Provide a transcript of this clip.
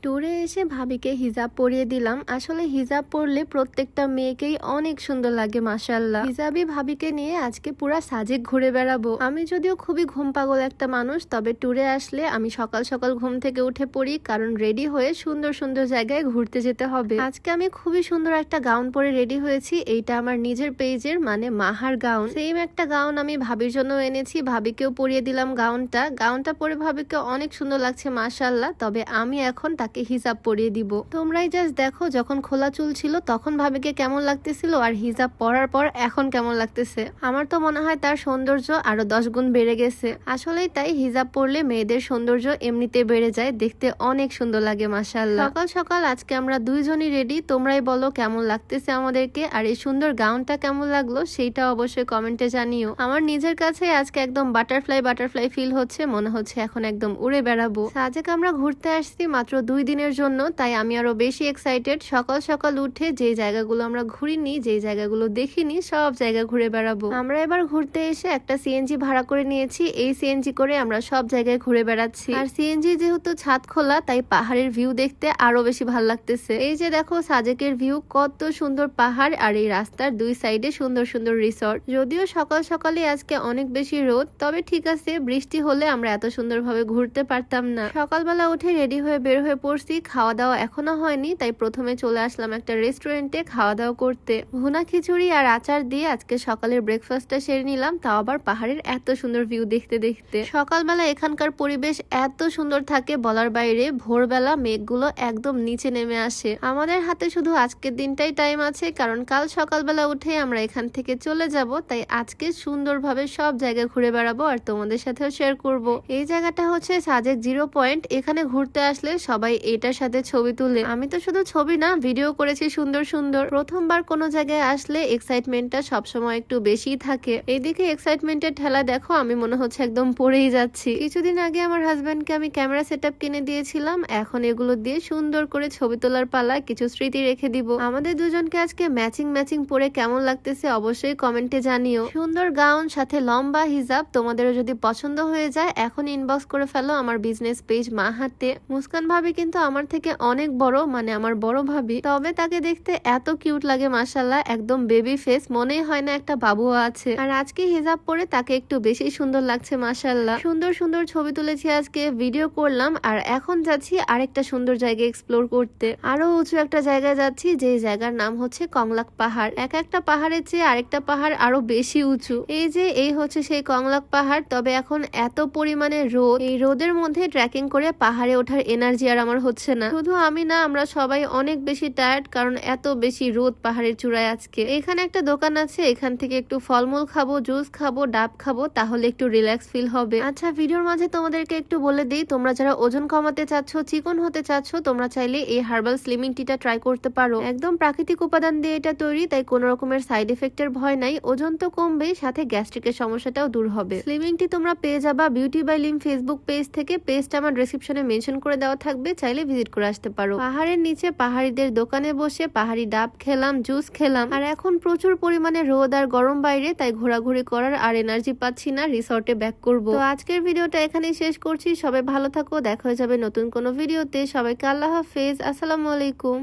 ট্যুরে এসে ভাবিকে হিজাব পরিয়ে দিলাম। আসলে হিজাব পরলে প্রত্যেকটা মেয়েকেই অনেক সুন্দর লাগে মাশাআল্লাহ। হিজাবি ভাবিকে নিয়ে আজকে পুরা সাজেক ঘুরে বেড়াবো। আমি যদিও খুবই ঘুম পাগল একটা মানুষ, তবে ট্যুরে আসলে আমি সকাল সকাল ঘুম থেকে উঠে পড়ি, কারণ রেডি হয়ে সুন্দর সুন্দর জায়গায় ঘুরতে যেতে হবে। আজকে আমি খুবই সুন্দর একটা গাউন পরে রেডি হয়েছি। এইটা আমার নিজের পেজের মানে মাহার গাউন। সেম একটা গাউন আমি ভাবির জন্য এনেছি, ভাবিকেও পরিয়ে দিলাম গাউনটা পরে ভাবিকে অনেক সুন্দর লাগছে মাশাআল্লাহ। তবে আমি এখন তাকে হিজাব পরিয়ে দিব। তোমরাই জাস্ট দেখো, যখন খোলা চুল ছিল তখন ভাবিকে কেমন লাগতেছিল, আর হিজাব পরার পর এখন কেমন লাগতেছে। আমার তো মনে হয় তার সৌন্দর্য আরো 10 গুণ বেড়ে গেছে। আসলেই তাই, হিজাব পরলে মেয়েদের সৌন্দর্য এমনিতে বেড়ে যায়, দেখতে অনেক সুন্দর লাগে মাশাআল্লাহ। সকাল সকাল আজকে আমরা দুইজনই রেডি। তোমরাই বলো কেমন লাগতেছে আমাদেরকে, আর এই সুন্দর গাউনটা কেমন লাগলো সেইটা অবশ্যই কমেন্টে জানিও। আমার নিজের কাছে আজকে একদম বাটারফ্লাই ফিল হচ্ছে, মনে হচ্ছে এখন একদম উড়ে বেড়াবো। সাজেক আমরা ঘুরতে আসছি মাত্র 2 দিনের জন্য, তাই আমি আরো বেশি এক্সাইটেড। সকাল সকাল উঠে যে জায়গাগুলো আমরা ঘুরিনি, যে জায়গাগুলো দেখিনি, সব জায়গা ঘুরে বেড়াবো। আমরা এবার ঘুরতে এসে একটা সিএনজি ভাড়া করে নিয়েছি। এই সিএনজি করে আমরা সব জায়গায় ঘুরে বেড়াচ্ছি। আর সিএনজি যেহেতু ছাদ খোলা, তাই পাহাড়ের ভিউ দেখতে আরো বেশি ভালো লাগতেছে। এই যে দেখো সাজেকের ভিউ, কত সুন্দর পাহাড়, আর এই রাস্তার দুই সাইডে সুন্দর সুন্দর রিসর্ট। যদিও সকাল সকালে আজকে অনেক বেশি রোদ, তবে ঠিক আছে, বৃষ্টি হলে আমরা এত সুন্দরভাবে ঘুরতে পারতাম না। সকালবেলা উঠে রেডি হয়ে বের হয়ে পড়ছি। খাওয়া দাওয়া এখনো হয়নি, তাই প্রথমে চলে আসলাম একটা রেস্টুরেন্টে খাওয়া দাওয়া করতে। ভুনা খিচুড়ি আর আচার দিয়ে আজকে সকালের ব্রেকফাস্টটা সেরে নিলাম, তাও আবার পাহাড়ের এত সুন্দর ভিউ দেখতে দেখতে। সকালবেলা এখানকার পরিবেশ এত সুন্দর থাকে বলার বাইরে। ভোরবেলা মেঘগুলো একদম নিচে নেমে আসে। আমাদের হাতে শুধু আজকের দিনটাই টাইম আছে, কারণ কাল সকালবেলা উঠে আমরা এখান থেকে চলে যাব। তাই আজকে সুন্দরভাবে সব জায়গা ঘুরে বেড়াবো আর তোমাদের সাথেও শেয়ার করব। এই জায়গাটা হচ্ছে সাজেক 0 পয়েন্ট। এখানে ঘুরতে আসলে সবাই এটার সাথে ছবি তুলে। আমি তো শুধু ছবি না, ভিডিও করেছি সুন্দর সুন্দর। প্রথমবার কোনো জায়গায় আসলে এক্সাইটমেন্টটা সবসময় একটু বেশি থাকে। এইদিকে এক্সাইটমেন্টের ঠেলা দেখো, আমি মনে হচ্ছে একদম পড়েই যাচ্ছি। কিছুদিন আগে আমার হাজবেন্ডকে আমি ক্যামেরা সেটআপ কিনে দিয়েছিলাম, এখন এগুলো দিয়ে সুন্দর করে ছবি তোলার পালা, কিছু স্মৃতি রেখে দিব। আমাদের দুজনকে আজকে ম্যাচিং পরে কেমন লাগতেছে অবশ্যই কমেন্টে জানিও। সুন্দর গাউন সাথে লম্বা হিজাব তোমাদেরও যদি পছন্দ হয়ে যায়, এখন ইনবক্স করে ফেলো আমার বিজনেস পেজ মাহাতে। মুস্কান ভাবি কিন্তু আমার থেকে অনেক বড়, মানে আমার বড় ভাবি, তবে তাকে দেখতে এত কিউট লাগে মাশাআল্লাহ, একদম বেবি ফেস, মনেই হয় না একটা বাবুও আছে। আর আজকে হিজাব পরে তাকে একটু বেশি সুন্দর লাগছে মাশাআল্লাহ। সুন্দর সুন্দর ছবি তুলেছি আজকে, ভিডিও করলাম। আর এখন যাচ্ছি আরেকটা সুন্দর জায়গা এক্সপ্লোর করতে। আরো উঁচু একটা জায়গায় যাচ্ছি, যে জায়গার নাম হচ্ছে কংলাক পাহাড়। এক একটা পাহাড়ের চেয়ে আরেকটা পাহাড় আরো বেশি উঁচু। এই হচ্ছে সেই কংলাক পাহাড়। তবে এখন এত পরিমাণে রোদ, এই রোদের মধ্যে ট্রেকিং করে পাহাড়ে ওঠার এনার্জি আর আমার হচ্ছে না। শুধু আমি না, আমরা সবাই অনেক বেশি টায়ার্ড, কারণ এত বেশি রোদ পাহাড়ের চূড়ায় আজকে। এখানে একটা দোকান আছে, এখান থেকে একটু ফলমূল খাবো, জুস খাবো, ডাব খাবো, তাহলে একটু রিল্যাক্স ফিল হবে। আচ্ছা, ভিডিওর মাঝে তোমাদেরকে একটু বলে দিই, তোমরা যারা ওজন কমাতে চাচ্ছ, চিকন হতে চাচ্ছ, তোমরা চাইলে এই হার্বাল স্লিমিং টিটা ট্রাই করতে পারো। একদম প্রাকৃতিক উপাদান দিয়ে এটা তৈরি, তাই কোনো রকমের সাইড এফেক্টের ভয় নাই। ওজন তো কমবেই, সাথে গ্যাস্ট্রিকের সমস্যাটাও দূর হবে। স্লিমিং টি তোমরা পেয়ে যাবা বিউটি বাই লিম ফেসবুক পেজ থেকে। পেজটা আমার ডেসক্রিপশনে মেনশন করে দেওয়া থাকবে, চাইলে ভিজিট করে আসতে পারো। পাহাড়ের নিচে পাহাড়িদের দোকানে বসে পাহাড়ি ডাব খেলাম, জুস খেলাম। আর এখন প্রচুর পরিমাণে রোদ আর গরম বাইরে, তাই ঘোরাঘুরি করার আর এনার্জি পাচ্ছি না, রিসর্টে ব্যাক করবো। তো আজকের ভিডিওটা এখানেই শেষ করছি। সবাই ভালো থাকো, দেখা হয়ে যাবে নতুন কোনো ভিডিওতে। সবাইকে আল্লাহ হাফেজ, আসসালামু আলাইকুম।